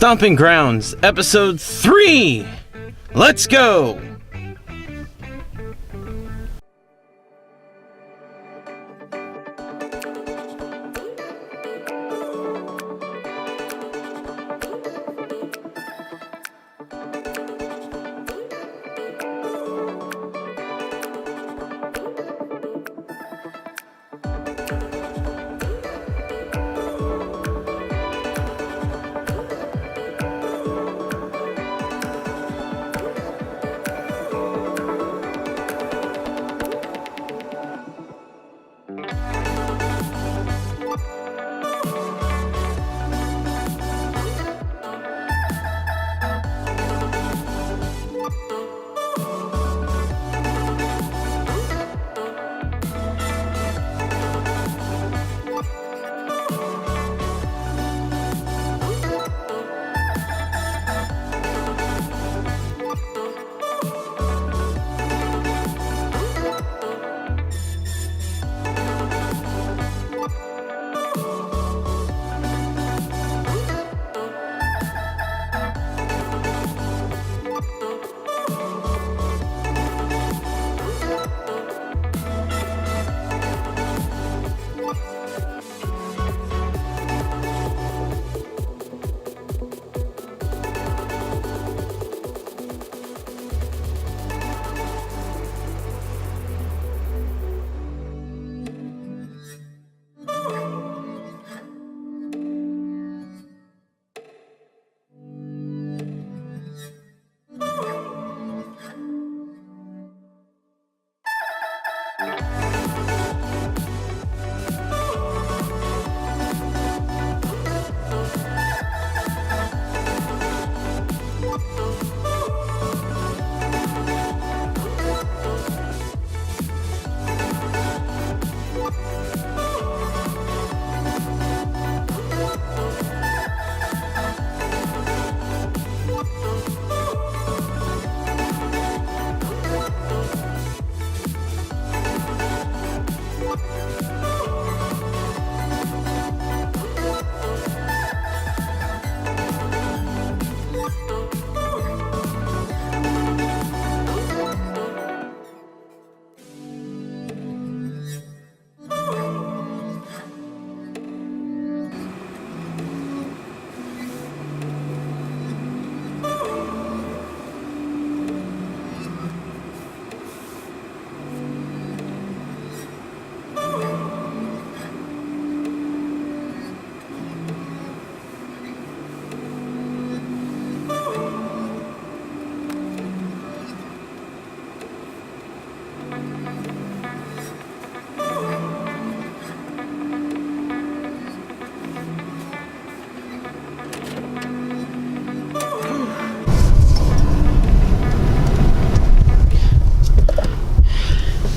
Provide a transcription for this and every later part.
Stomping Grounds, Episode 3! Let's go!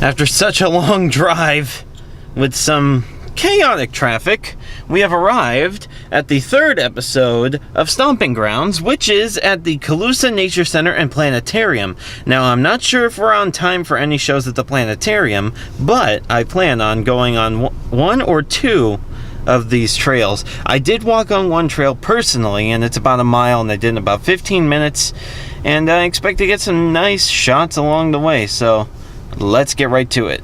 After such a long drive with some chaotic traffic, we have arrived at the third episode of Stomping Grounds, which is at the Calusa Nature Center and Planetarium. Now, I'm not sure if we're on time for any shows at the Planetarium, but I plan on going on one or two of these trails. I did walk on one trail personally, and it's about a mile, and I did in about 15 minutes, and I expect to get some nice shots along the way, so let's get right to it.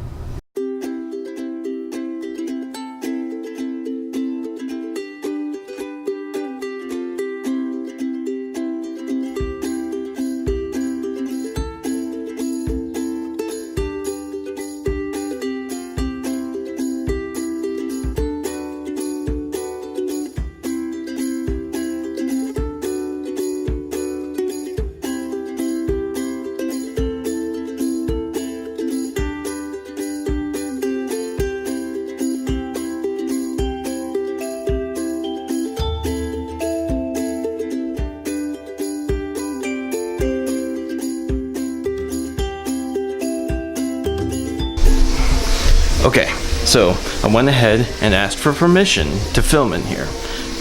Okay, so I went ahead and asked for permission to film in here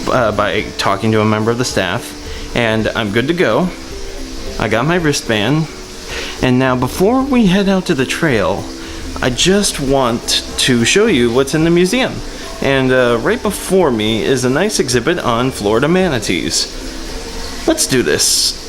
by talking to a member of the staff, and I'm good to go. I got my wristband, and now before we head out to the trail, I just want to show you what's in the museum. And right before me is a nice exhibit on Florida manatees. Let's do this.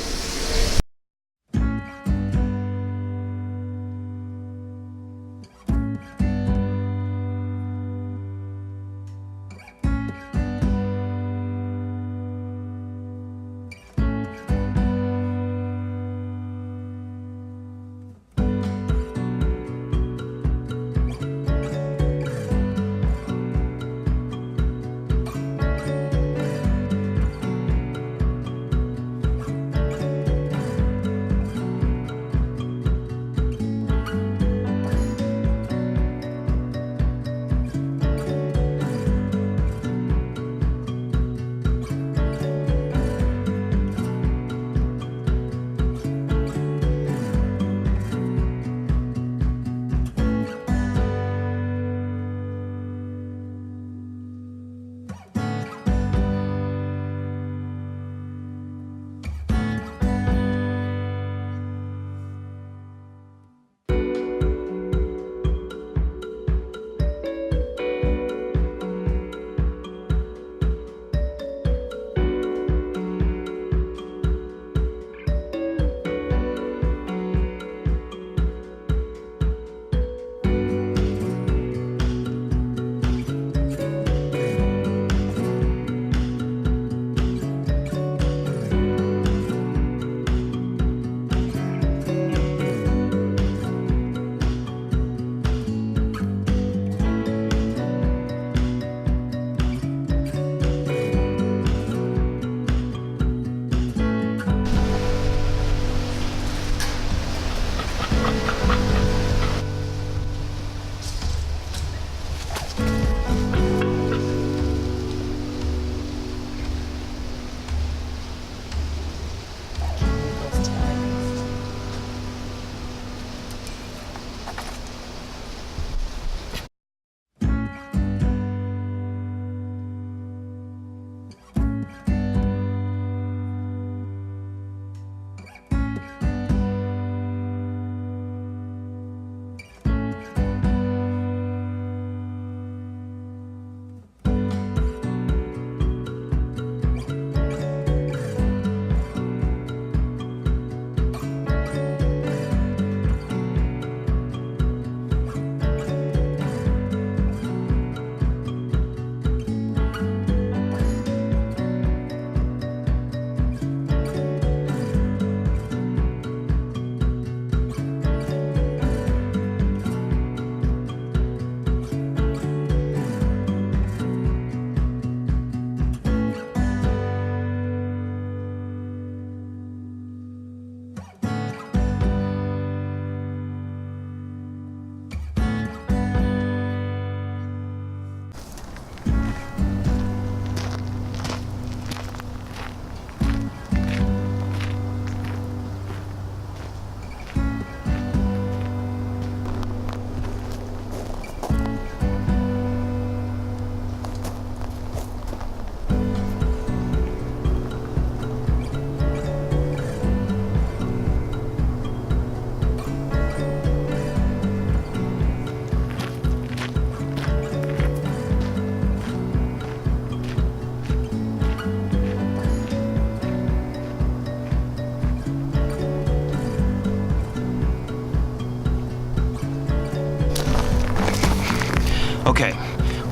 Okay,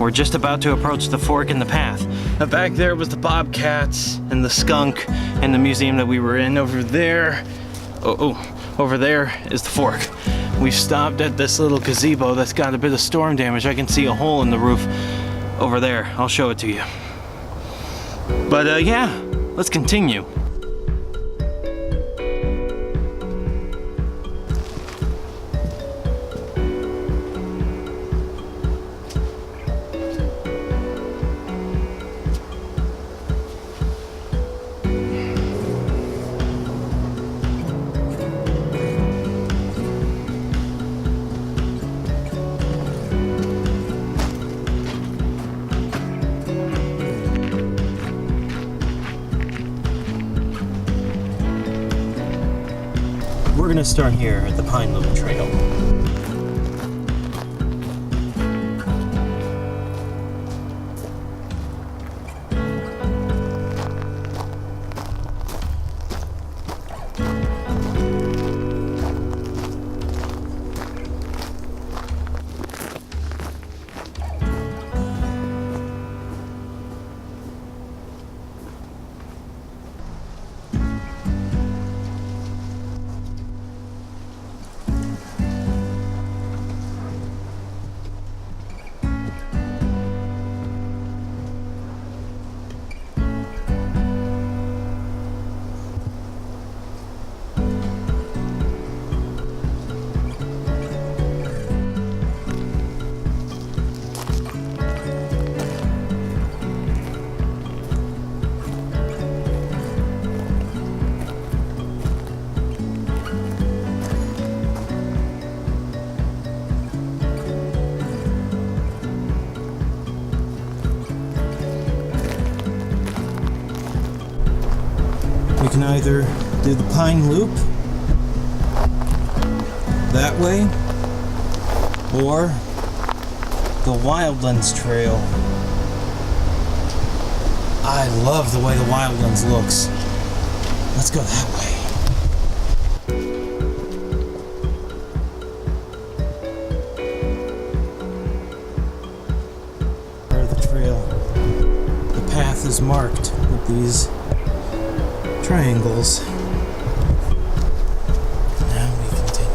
we're just about to approach the fork in the path. Now back there was the bobcats and the skunk and the museum that we were in. Over there, over there is the fork. We've stopped at this little gazebo that's got a bit of storm damage. I can see a hole in the roof over there. I'll show it to you. But yeah, let's continue. We're gonna start here at the Pine Loop Trail. either do the Pine Loop that way or the Wildlands Trail. I love the way the Wildlands looks. Let's go that way. The trail. The path is marked with these triangles. Now we continue.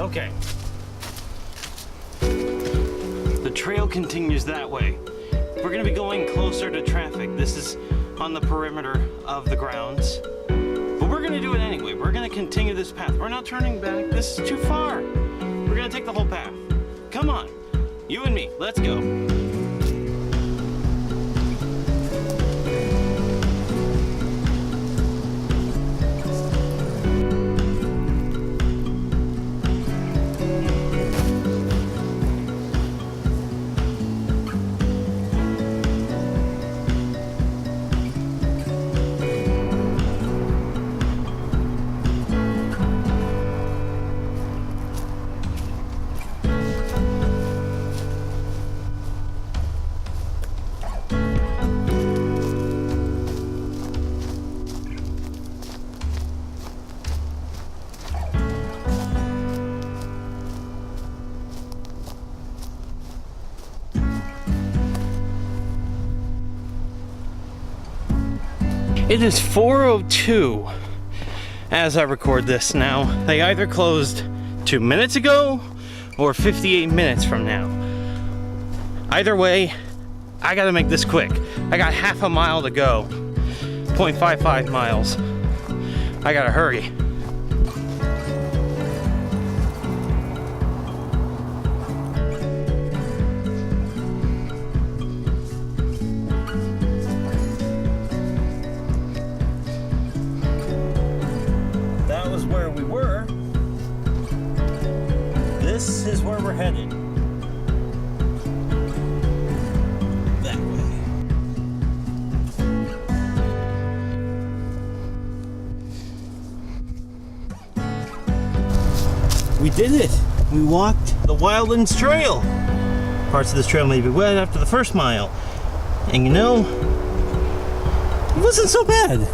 Okay. The trail continues that way. We're going to be going closer to traffic. This is on the perimeter of the grounds. But we're going to do it anyway. We're going to continue this path. We're not turning back. This is too far. We're going to take the whole path. Come on. You and me. Let's go. It is 4:02 as I record this now. They either closed 2 minutes ago or 58 minutes from now. Either way, I gotta make this quick. I got half a mile to go, 0.55 miles. I gotta hurry. Where we were. This is where we're headed. That way. We did it! We walked the Wildlands Trail. Parts of this trail may be wet after the first mile. And you know, it wasn't so bad.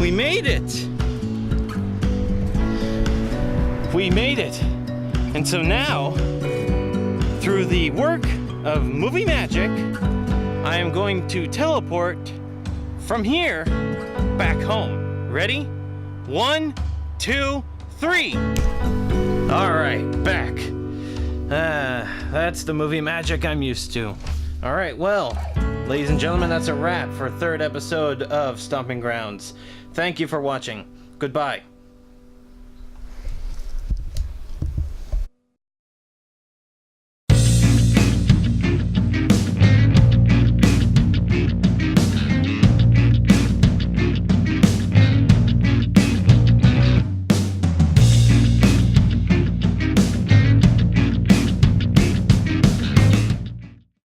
We made it! We made it. And so now, through the work of movie magic, I am going to teleport from here back home. Ready? 1, 2, 3. All right, back. That's the movie magic I'm used to. All right, well, ladies and gentlemen, that's a wrap for third episode of Stomping Grounds. Thank you for watching. Goodbye.